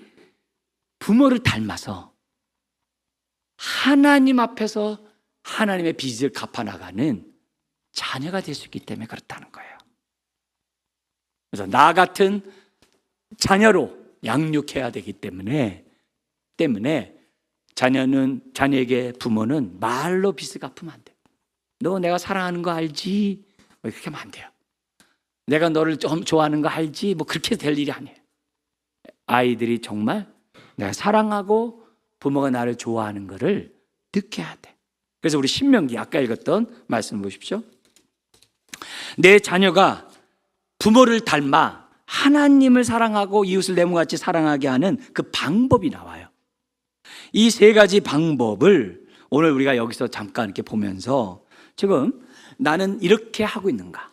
부모를 닮아서 하나님 앞에서 하나님의 빚을 갚아나가는 자녀가 될 수 있기 때문에 그렇다는 거예요. 그래서 나 같은 자녀로 양육해야 되기 때문에 자녀에게 부모는 말로 빚을 갚으면 안 돼요. 너 내가 사랑하는 거 알지? 그렇게 하면 안 돼요. 내가 너를 좀 좋아하는 거 알지? 뭐 그렇게 될 일이 아니에요. 아이들이 정말 내가 사랑하고 부모가 나를 좋아하는 거를 느껴야 돼. 그래서 우리 신명기 아까 읽었던 말씀 보십시오. 내 자녀가 부모를 닮아 하나님을 사랑하고 이웃을 내 몸같이 사랑하게 하는 그 방법이 나와요. 이 세 가지 방법을 오늘 우리가 여기서 잠깐 이렇게 보면서 지금 나는 이렇게 하고 있는가?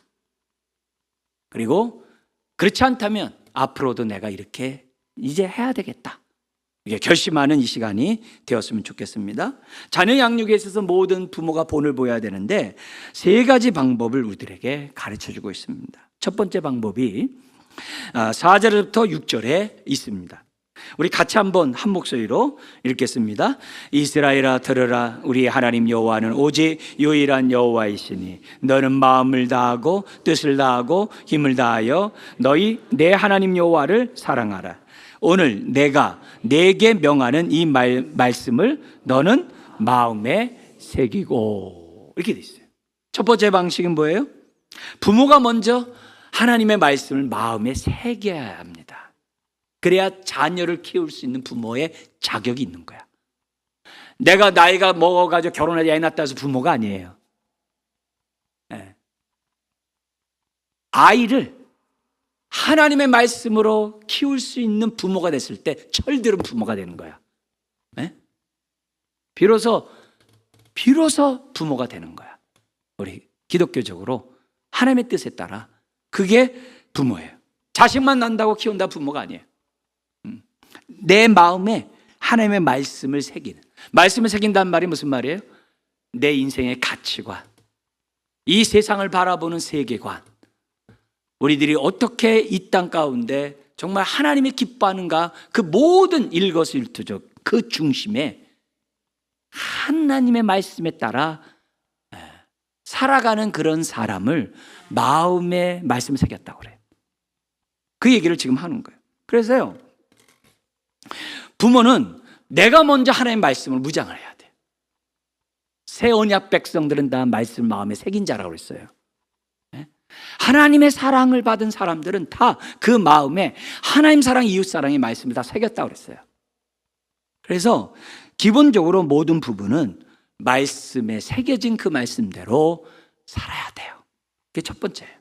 그리고 그렇지 않다면 앞으로도 내가 이렇게 이제 해야 되겠다. 이게 결심하는 이 시간이 되었으면 좋겠습니다. 자녀 양육에 있어서 모든 부모가 본을 보여야 되는데 세 가지 방법을 우리들에게 가르쳐주고 있습니다. 첫 번째 방법이 4절부터 6절에 있습니다. 우리 같이 한번 한 목소리로 읽겠습니다. 이스라엘아 들으라. 우리 하나님 여호와는 오직 유일한 여호와이시니 너는 마음을 다하고 뜻을 다하고 힘을 다하여 너희 내 하나님 여호와를 사랑하라. 오늘 내가 내게 명하는 이 말씀을 너는 마음에 새기고. 이렇게 돼 있어요. 첫 번째 방식은 뭐예요? 부모가 먼저 하나님의 말씀을 마음에 새겨야 합니다. 그래야 자녀를 키울 수 있는 부모의 자격이 있는 거야. 내가 나이가 먹어가지고 결혼하지 애 낳았다 해서 부모가 아니에요. 아이를 하나님의 말씀으로 키울 수 있는 부모가 됐을 때 철들은 부모가 되는 거야. 비로소 부모가 되는 거야. 우리 기독교적으로 하나님의 뜻에 따라 그게 부모예요. 자식만 난다고 키운다 부모가 아니에요. 내 마음에 하나님의 말씀을 새기는, 말씀을 새긴다는 말이 무슨 말이에요? 내 인생의 가치관, 이 세상을 바라보는 세계관, 우리들이 어떻게 이 땅 가운데 정말 하나님이 기뻐하는가, 그 모든 일거수일투족 그 중심에 하나님의 말씀에 따라 살아가는 그런 사람을 마음에 말씀을 새겼다고 그래요. 그 얘기를 지금 하는 거예요. 그래서요, 부모는 내가 먼저 하나님의 말씀을 묵상을 해야 돼요. 새 언약 백성들은 다 말씀을 마음에 새긴 자라고 그랬어요. 하나님의 사랑을 받은 사람들은 다 그 마음에 하나님 사랑, 이웃 사랑의 말씀을 다 새겼다고 그랬어요. 그래서 기본적으로 모든 부부는 말씀에 새겨진 그 말씀대로 살아야 돼요. 그게 첫 번째예요.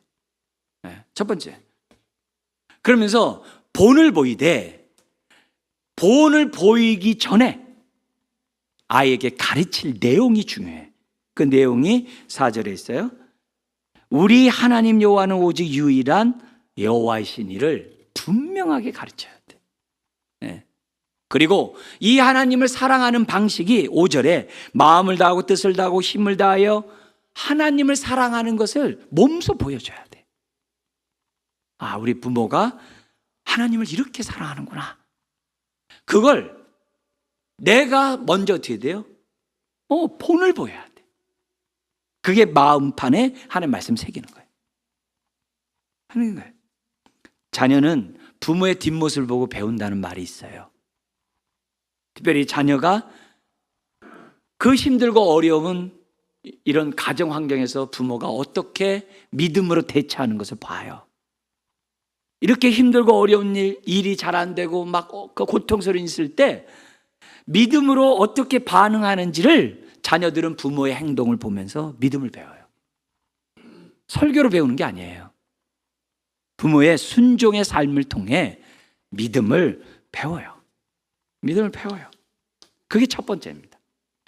첫 번째. 그러면서 본을 보이되, 본을 보이기 전에 아이에게 가르칠 내용이 중요해. 그 내용이 4절에 있어요. 우리 하나님 여호와는 오직 유일한 여호와이신 이를 분명하게 가르쳐야 돼. 그리고 이 하나님을 사랑하는 방식이 5절에 마음을 다하고 뜻을 다하고 힘을 다하여 하나님을 사랑하는 것을 몸소 보여줘야 돼. 아, 우리 부모가 하나님을 이렇게 사랑하는구나. 그걸 내가 먼저 어떻게 돼요? 본을 보여야 돼. 그게 마음판에 하나님 말씀 새기는 거예요. 하는 거예요. 자녀는 부모의 뒷모습을 보고 배운다는 말이 있어요. 특별히 자녀가 그 힘들고 어려운 이런 가정 환경에서 부모가 어떻게 믿음으로 대처하는 것을 봐요. 이렇게 힘들고 어려운 일이 잘 안 되고 막 고통스러운 있을 때 믿음으로 어떻게 반응하는지를 자녀들은 부모의 행동을 보면서 믿음을 배워요. 설교로 배우는 게 아니에요. 부모의 순종의 삶을 통해 믿음을 배워요. 믿음을 배워요. 그게 첫 번째입니다.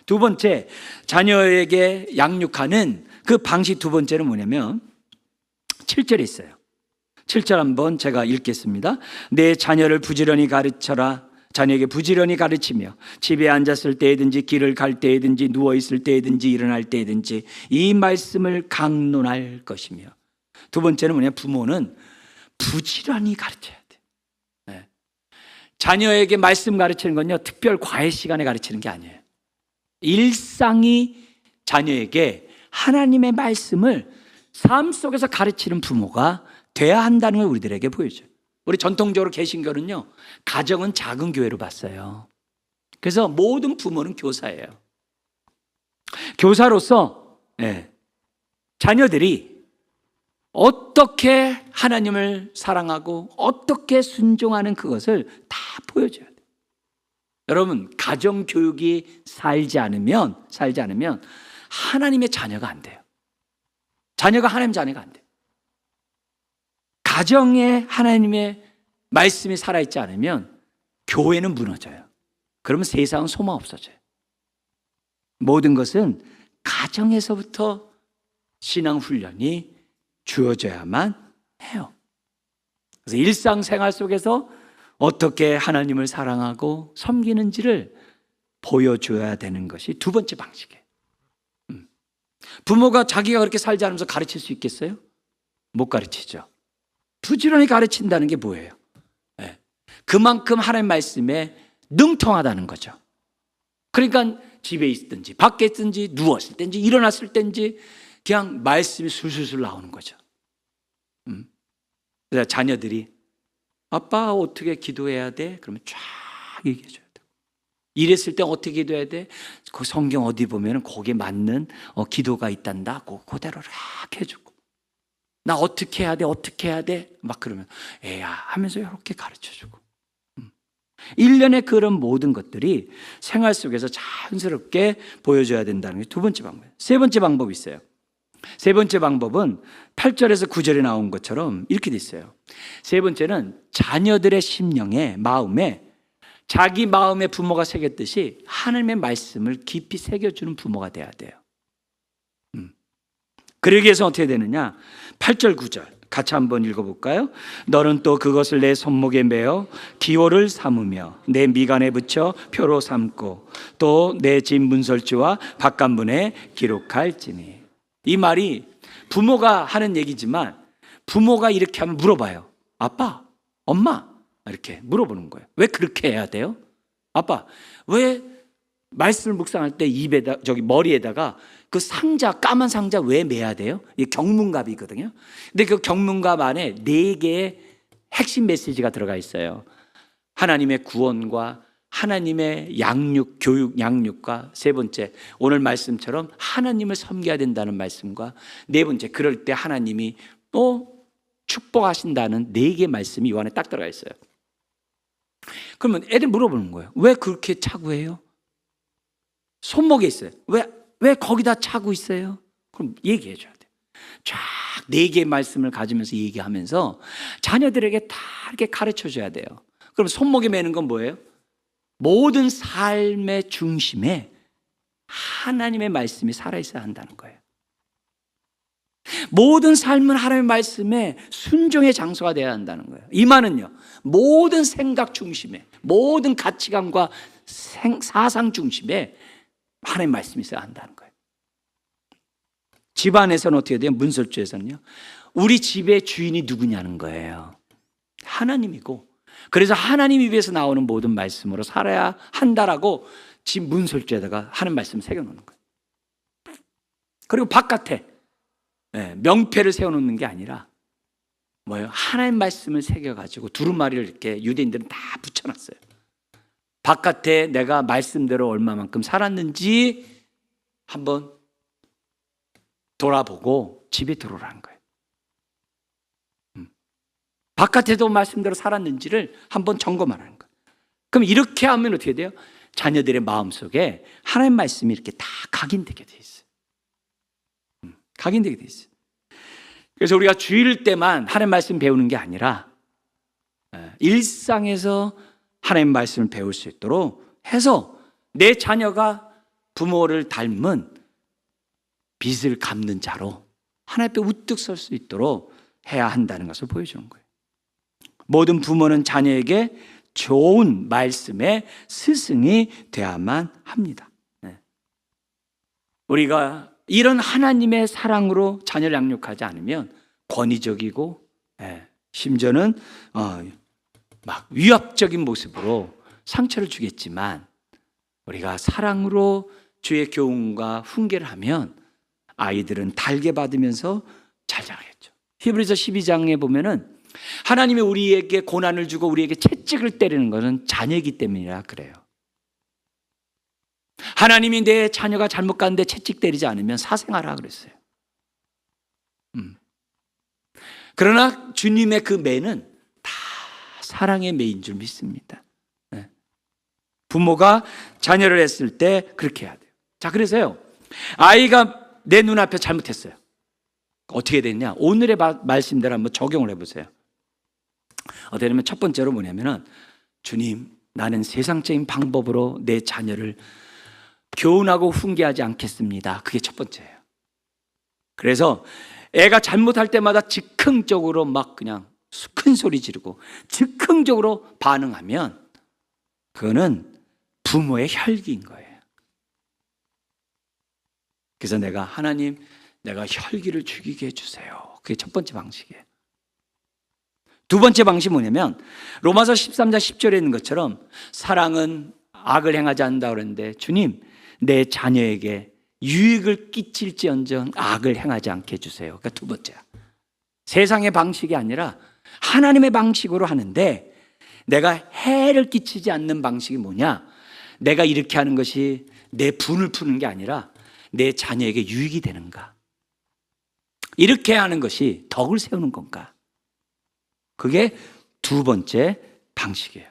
두 번째, 자녀에게 양육하는 그 방식 두 번째는 뭐냐면 7절에 있어요. 7절 한번 제가 읽겠습니다. 내 자녀를 부지런히 가르쳐라. 자녀에게 부지런히 가르치며 집에 앉았을 때든지 길을 갈 때든지 누워있을 때든지 일어날 때든지 이 말씀을 강론할 것이며. 두 번째는 뭐냐, 부모는 부지런히 가르쳐야 돼. 자녀에게 말씀 가르치는 건요, 특별 과외 시간에 가르치는 게 아니에요. 일상이 자녀에게 하나님의 말씀을 삶 속에서 가르치는 부모가 돼야 한다는 걸 우리들에게 보여줘요. 우리 전통적으로 개신교는요, 가정은 작은 교회로 봤어요. 그래서 모든 부모는 교사예요. 교사로서 자녀들이 어떻게 하나님을 사랑하고 어떻게 순종하는 그것을 다 보여줘야 돼요. 여러분, 가정 교육이 살지 않으면 하나님의 자녀가 안 돼요. 자녀가 하나님 자녀가 안 돼요. 가정에 하나님의 말씀이 살아있지 않으면 교회는 무너져요. 그러면 세상은 소망 없어져요. 모든 것은 가정에서부터 신앙 훈련이 주어져야만 해요. 그래서 일상생활 속에서 어떻게 하나님을 사랑하고 섬기는지를 보여줘야 되는 것이 두 번째 방식이에요. 부모가 자기가 그렇게 살지 않으면서 가르칠 수 있겠어요? 못 가르치죠. 부지런히 가르친다는 게 뭐예요? 그만큼 하나님 말씀에 능통하다는 거죠. 그러니까 집에 있든지 밖에 있든지 누웠을 땐지 일어났을 땐지 그냥 말씀이 술술술 나오는 거죠. 그래서 자녀들이 아빠 어떻게 기도해야 돼? 그러면 쫙 얘기해 줘야 돼요. 이랬을 때 어떻게 기도해야 돼? 그 성경 어디 보면 거기에 맞는 기도가 있단다. 그대로 쫙 해주고, 나 어떻게 해야 돼? 어떻게 해야 돼? 막 그러면 애야 하면서 이렇게 가르쳐주고. 1년의 그런 모든 것들이 생활 속에서 자연스럽게 보여줘야 된다는 게 두 번째 방법이에요. 세 번째 방법이 있어요. 세 번째 방법은 8절에서 9절에 나온 것처럼 이렇게 돼 있어요. 세 번째는 자녀들의 심령에, 마음에, 자기 마음에 부모가 새겼듯이 하나님의 말씀을 깊이 새겨주는 부모가 돼야 돼요. 그러기 위해서 어떻게 되느냐? 8절 9절 같이 한번 읽어볼까요? 너는 또 그것을 내 손목에 매어 기호를 삼으며 내 미간에 붙여 표로 삼고 또 내 집 문설주와 바깥문에 기록할지니. 이 말이 부모가 하는 얘기지만 부모가 이렇게 하면 물어봐요. 아빠, 엄마 이렇게 물어보는 거예요. 왜 그렇게 해야 돼요? 아빠, 왜 말씀을 묵상할 때 입에다 머리에다가 그 상자, 까만 상자 왜 매야 돼요? 이게 경문갑이거든요. 근데 그 경문갑 안에 4개의 핵심 메시지가 들어가 있어요. 하나님의 구원과 하나님의 양육, 교육 양육과 세 번째, 오늘 말씀처럼 하나님을 섬겨야 된다는 말씀과 네 번째, 그럴 때 하나님이 또 축복하신다는 4개의 말씀이 이 안에 딱 들어가 있어요. 그러면 애들 물어보는 거예요. 왜 그렇게 차고 해요? 손목에 있어요. 왜 거기다 차고 있어요? 그럼 얘기해 줘야 돼요. 쫙 4개의 말씀을 가지면서 얘기하면서 자녀들에게 다 이렇게 가르쳐 줘야 돼요. 그럼 손목에 매는 건 뭐예요? 모든 삶의 중심에 하나님의 말씀이 살아있어야 한다는 거예요. 모든 삶은 하나님의 말씀에 순종의 장소가 되어야 한다는 거예요. 이 말은요, 모든 생각 중심에, 모든 가치관과 사상 중심에 하나님의 말씀이 있어야 한다는 거예요. 집안에서는 어떻게 돼요? 문설주에서는요, 우리 집의 주인이 누구냐는 거예요. 하나님이고, 그래서 하나님 입에서 나오는 모든 말씀으로 살아야 한다라고 집 문설주에다가 하는 말씀을 새겨놓는 거예요. 그리고 바깥에 명패를 세워놓는 게 아니라 뭐예요? 하나님 말씀을 새겨가지고 두루마리를 이렇게 유대인들은 다 붙여놨어요. 바깥에 내가 말씀대로 얼마만큼 살았는지 한번 돌아보고 집에 들어오라는 거예요. 바깥에도 말씀대로 살았는지를 한번 점검하라는 거예요. 그럼 이렇게 하면 어떻게 돼요? 자녀들의 마음속에 하나님 말씀이 이렇게 다 각인되게 돼 있어요. 각인되게 돼 있어요. 그래서 우리가 주일 때만 하나님 말씀 배우는 게 아니라 일상에서 하나님 말씀을 배울 수 있도록 해서 내 자녀가 부모를 닮은 빚을 갚는 자로 하나님 앞에 우뚝 설 수 있도록 해야 한다는 것을 보여주는 거예요. 모든 부모는 자녀에게 좋은 말씀의 스승이 되어야만 합니다. 우리가 이런 하나님의 사랑으로 자녀를 양육하지 않으면 권위적이고 심지어는 막 위압적인 모습으로 상처를 주겠지만 우리가 사랑으로 주의 교훈과 훈계를 하면 아이들은 달게 받으면서 잘 자라겠죠. 히브리서 12장에 보면은 하나님이 우리에게 고난을 주고 우리에게 채찍을 때리는 것은 자녀이기 때문이라 그래요. 하나님이 내 자녀가 잘못 가는데 채찍 때리지 않으면 사생하라 그랬어요. 그러나 주님의 그 매는 다 사랑의 매인 줄 믿습니다. 부모가 자녀를 했을 때 그렇게 해야 돼요. 자, 그래서요, 아이가 내 눈앞에 잘못했어요. 어떻게 됐냐? 오늘의 말씀대로 한번 적용을 해보세요. 어떻게 되면 첫 번째로 뭐냐면은, 주님, 나는 세상적인 방법으로 내 자녀를 교훈하고 훈계하지 않겠습니다. 그게 첫 번째예요. 그래서 애가 잘못할 때마다 즉흥적으로 막 그냥 큰 소리 지르고 즉흥적으로 반응하면 그거는 부모의 혈기인 거예요. 그래서 내가 하나님, 내가 혈기를 죽이게 해주세요. 그게 첫 번째 방식이에요. 두 번째 방식이 뭐냐면 로마서 13장 10절에 있는 것처럼 사랑은 악을 행하지 않는다 그러는데 주님, 내 자녀에게 유익을 끼칠지언정 악을 행하지 않게 해주세요. 그러니까 두 번째야. 세상의 방식이 아니라 하나님의 방식으로 하는데 내가 해를 끼치지 않는 방식이 뭐냐? 내가 이렇게 하는 것이 내 분을 푸는 게 아니라 내 자녀에게 유익이 되는가? 이렇게 하는 것이 덕을 세우는 건가? 그게 두 번째 방식이에요.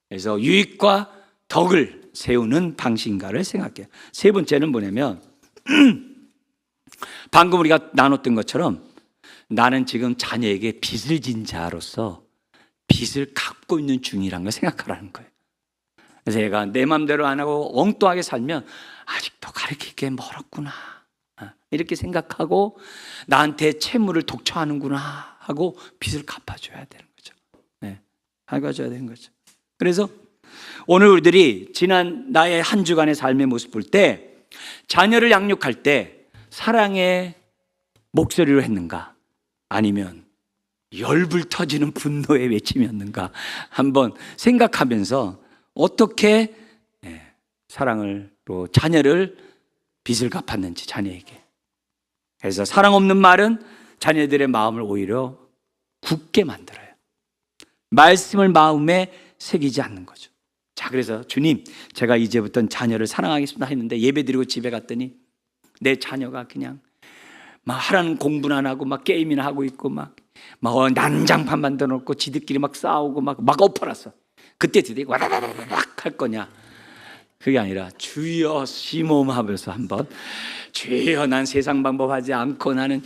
그래서 유익과 덕을 세우는 방식인가를 생각해요. 세 번째는 뭐냐면 방금 우리가 나눴던 것처럼 나는 지금 자녀에게 빚을 진 자로서 빚을 갚고 있는 중이라는 걸 생각하라는 거예요. 그래서 얘가 내 마음대로 안 하고 엉뚱하게 살면 아직도 가르칠 게 멀었구나. 이렇게 생각하고 나한테 채무를 독초하는구나 하고 빚을 갚아줘야 되는 거죠. 네, 갚아줘야 되는 거죠. 그래서 오늘 우리들이 지난 나의 한 주간의 삶의 모습 볼 때 자녀를 양육할 때 사랑의 목소리로 했는가 아니면 열불 터지는 분노의 외침이었는가 한번 생각하면서 어떻게 사랑으로 자녀를 빚을 갚았는지 자녀에게. 그래서 사랑 없는 말은 자녀들의 마음을 오히려 굳게 만들어요. 말씀을 마음에 새기지 않는 거죠. 자, 그래서 주님, 제가 이제부터는 자녀를 사랑하겠습니다 했는데 예배드리고 집에 갔더니 내 자녀가 그냥 막 하라는 공부는 안 하고 막 게임이나 하고 있고 막 난장판 만들어 놓고 지들끼리 막 싸우고 막 엎어놨어. 그때 드디어 와라라락 할 거냐? 그게 아니라 주여 심호흡하면서 한번 주여 난 세상 방법 하지 않고 나는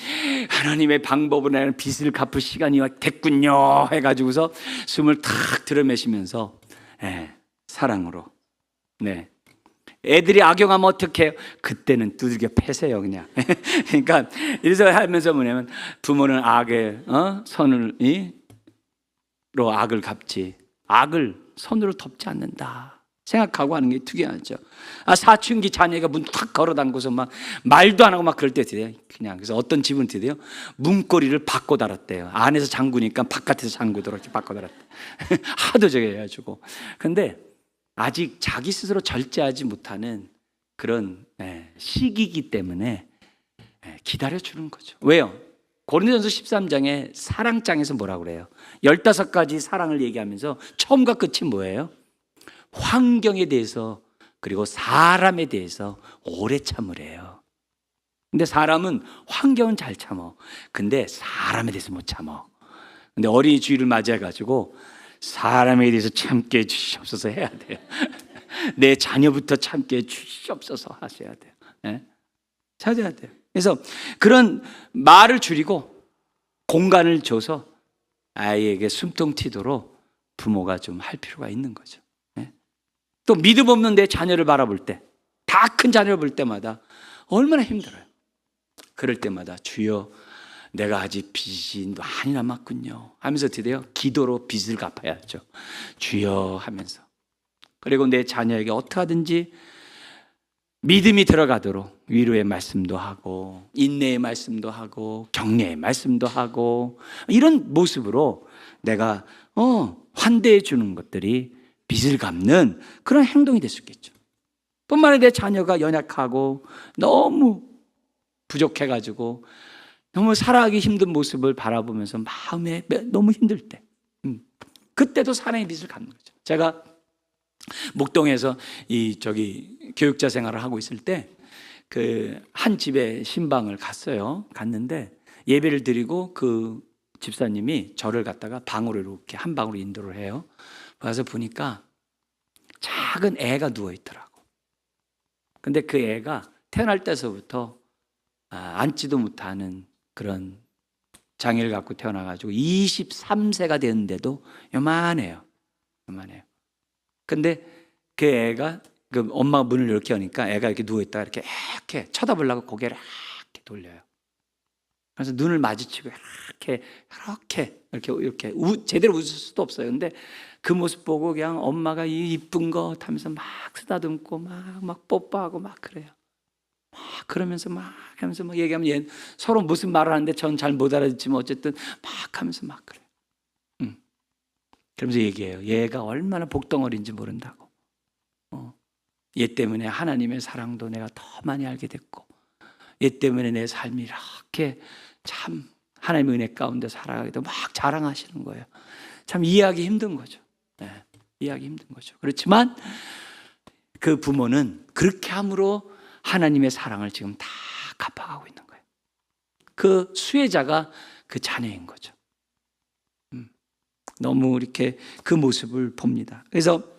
하나님의 방법으로 나는 빚을 갚을 시간이 됐군요 해가지고서 숨을 탁 들어매시면서 사랑으로 애들이 악용하면 어떻게 해요? 그때는 두들겨 패세요 그냥. 그러니까 이래서 하면서 뭐냐면 부모는 악의 선으로 악을 갚지 악을 선으로 덮지 않는다 생각하고 하는 게 특이하죠. 사춘기 자녀가 문 탁 걸어 담고서 막 말도 안 하고 막 그럴 때 드려요. 그냥 그래서 어떤 집은 드려요. 문고리를 바꿔 달았대요. 안에서 잠그니까 바깥에서 잠그도록 이렇게 바꿔 달았대. 하도 저게 해가지고. 근데 아직 자기 스스로 절제하지 못하는 그런 시기이기 때문에 기다려 주는 거죠. 왜요? 고린도전서 13장에 사랑장에서 뭐라고 그래요? 15가지 사랑을 얘기하면서 처음과 끝이 뭐예요? 환경에 대해서 그리고 사람에 대해서 오래 참으래요. 근데 사람은 환경은 잘 참어. 근데 사람에 대해서 못 참어. 근데 어린이 주일을 맞이해가지고 사람에 대해서 참게 해주시옵소서 해야 돼요. 내 자녀부터 참게 해주시옵소서 하셔야 돼요. 찾아야 돼요. 그래서 그런 말을 줄이고 공간을 줘서 아이에게 숨통 튀도록 부모가 좀 할 필요가 있는 거죠. 또 믿음 없는 내 자녀를 바라볼 때, 다 큰 자녀를 볼 때마다 얼마나 힘들어요. 그럴 때마다 주여 내가 아직 빚이 많이 남았군요 하면서 드디어 기도로 빚을 갚아야죠. 주여 하면서. 그리고 내 자녀에게 어떻게 하든지 믿음이 들어가도록 위로의 말씀도 하고 인내의 말씀도 하고 격려의 말씀도 하고 이런 모습으로 내가 환대해 주는 것들이 빚을 갚는 그런 행동이 될 수 있겠죠. 뿐만 아니라 내 자녀가 연약하고 너무 부족해가지고 너무 살아가기 힘든 모습을 바라보면서 마음에 너무 힘들 때 그때도 사랑의 빚을 갚는 거죠. 제가 목동에서 교육자 생활을 하고 있을 때 그 한 집에 신방을 갔는데 예배를 드리고 그 집사님이 저를 갖다가 방으로 이렇게 한 방으로 인도를 해요. 가서 보니까 작은 애가 누워 있더라고. 근데 그 애가 태어날 때서부터 앉지도 못하는 그런 장애를 갖고 태어나가지고 23세가 됐는데도 요만해요. 근데 그 애가 그 엄마가 문을 이렇게 여니까 애가 이렇게 누워 있다가 이렇게 쳐다보려고 고개를 이렇게 돌려요. 그래서 눈을 마주치고 이렇게 제대로 웃을 수도 없어요. 근데 그 모습 보고 그냥 엄마가 이 이쁜 거 하면서 막 쓰다듬고 막 뽀뽀하고 막 그래요. 막 그러면서 막 하면서 막 얘기하면 얘 서로 무슨 말을 하는데 전 잘 못 알아듣지만 어쨌든 막 하면서 막 그래요. 그러면서 얘기해요. 얘가 얼마나 복덩어리인지 모른다고. 얘 때문에 하나님의 사랑도 내가 더 많이 알게 됐고 얘 때문에 내 삶이 이렇게 참 하나님의 은혜 가운데 살아가게 되고 막 자랑하시는 거예요. 참 이해하기 힘든 거죠. 이해하기 힘든 거죠. 그렇지만 그 부모는 그렇게 함으로 하나님의 사랑을 지금 다 갚아가고 있는 거예요. 그 수혜자가 그 자녀인 거죠. 너무 이렇게 그 모습을 봅니다. 그래서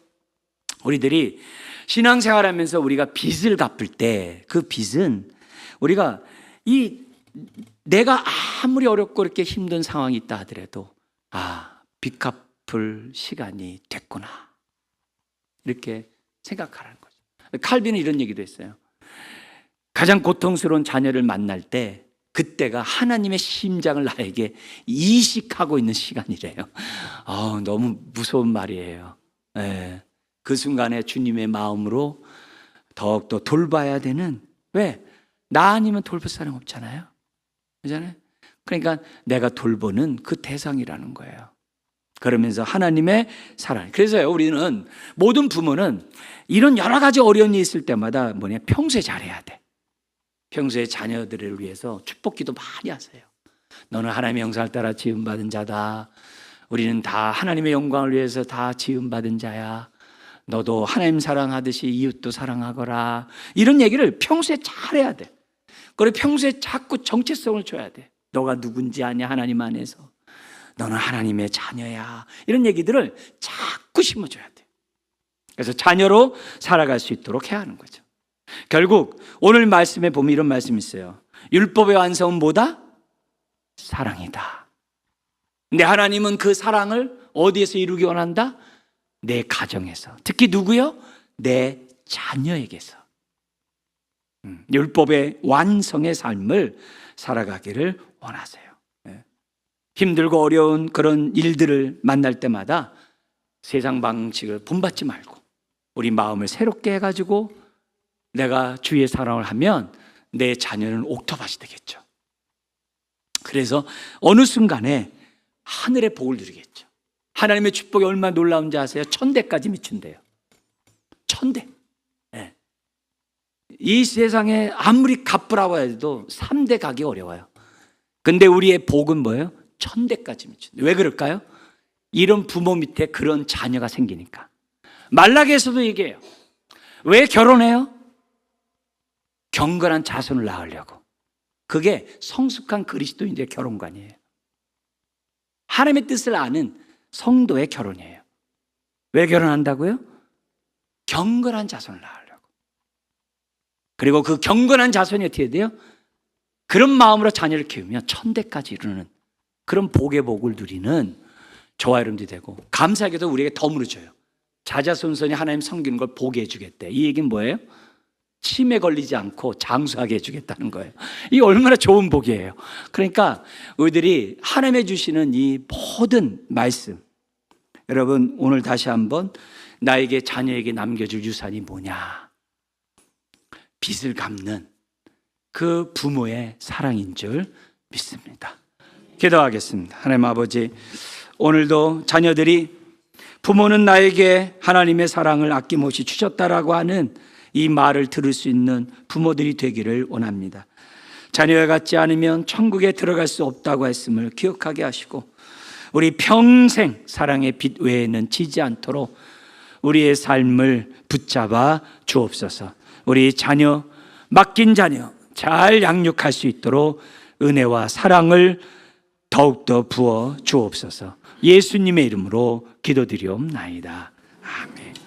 우리들이 신앙생활하면서 우리가 빚을 갚을 때 그 빚은 우리가 내가 아무리 어렵고 이렇게 힘든 상황이 있다 하더라도 빚 갚을 시간이 됐구나 이렇게 생각하라는 거죠. 칼빈은 이런 얘기도 했어요. 가장 고통스러운 자녀를 만날 때 그때가 하나님의 심장을 나에게 이식하고 있는 시간이래요. 너무 무서운 말이에요. 네. 그 순간에 주님의 마음으로 더욱더 돌봐야 되는, 왜? 나 아니면 돌볼 사람 없잖아요. 그잖아요. 그러니까 내가 돌보는 그 대상이라는 거예요. 그러면서 하나님의 사랑. 그래서요, 우리는 모든 부모는 이런 여러 가지 어려운 일이 있을 때마다 평소에 잘해야 돼. 평소에 자녀들을 위해서 축복기도 많이 하세요. 너는 하나님의 형상을 따라 지음받은 자다. 우리는 다 하나님의 영광을 위해서 다 지음받은 자야. 너도 하나님 사랑하듯이 이웃도 사랑하거라. 이런 얘기를 평소에 잘해야 돼. 그리고 평소에 자꾸 정체성을 줘야 돼. 너가 누군지 아냐, 하나님 안에서. 너는 하나님의 자녀야. 이런 얘기들을 자꾸 심어줘야 돼. 그래서 자녀로 살아갈 수 있도록 해야 하는 거죠. 결국 오늘 말씀에 보면 이런 말씀이 있어요. 율법의 완성은 뭐다? 사랑이다. 근데 하나님은 그 사랑을 어디에서 이루기 원한다? 내 가정에서. 특히 누구요? 내 자녀에게서. 율법의 완성의 삶을 살아가기를 원하세요. 힘들고 어려운 그런 일들을 만날 때마다 세상 방식을 본받지 말고 우리 마음을 새롭게 해가지고 내가 주의 사랑을 하면 내 자녀는 옥토밭이 되겠죠. 그래서 어느 순간에 하늘의 복을 누리겠죠. 하나님의 축복이 얼마나 놀라운지 아세요? 1000대까지 미친대요. 1000대. 네. 이 세상에 아무리 갚으라고 해도 3대 가기 어려워요. 근데 우리의 복은 뭐예요? 1000대까지 미친대. 왜 그럴까요? 이런 부모 밑에 그런 자녀가 생기니까. 말라기에서도 얘기해요. 왜 결혼해요? 경건한 자손을 낳으려고. 그게 성숙한 그리스도인들의 결혼관이에요. 하나님의 뜻을 아는 성도의 결혼이에요. 왜 결혼한다고요? 경건한 자손을 낳으려고. 그리고 그 경건한 자손이 어떻게 돼요? 그런 마음으로 자녀를 키우면 1000대까지 이루는 그런 복의 복을 누리는 저와 여러분들이 되고, 감사하게도 우리에게 덤으로 줘요. 자자손손이 하나님 섬기는 걸 보게 해주겠대. 이 얘기는 뭐예요? 치매 걸리지 않고 장수하게 해주겠다는 거예요. 이게 얼마나 좋은 복이에요. 그러니까 우리들이 하나님의 주시는 이 모든 말씀, 여러분 오늘 다시 한번 나에게 자녀에게 남겨줄 유산이 뭐냐? 빚을 갚는 그 부모의 사랑인 줄 믿습니다. 기도하겠습니다. 하나님 아버지, 오늘도 자녀들이 부모는 나에게 하나님의 사랑을 아낌없이 주셨다라고 하는 이 말을 들을 수 있는 부모들이 되기를 원합니다. 자녀와 같지 않으면 천국에 들어갈 수 없다고 했음을 기억하게 하시고, 우리 평생 사랑의 빛 외에는 지지 않도록 우리의 삶을 붙잡아 주옵소서. 우리 자녀, 맡긴 자녀 잘 양육할 수 있도록 은혜와 사랑을 더욱더 부어 주옵소서. 예수님의 이름으로 기도드리옵나이다. 아멘.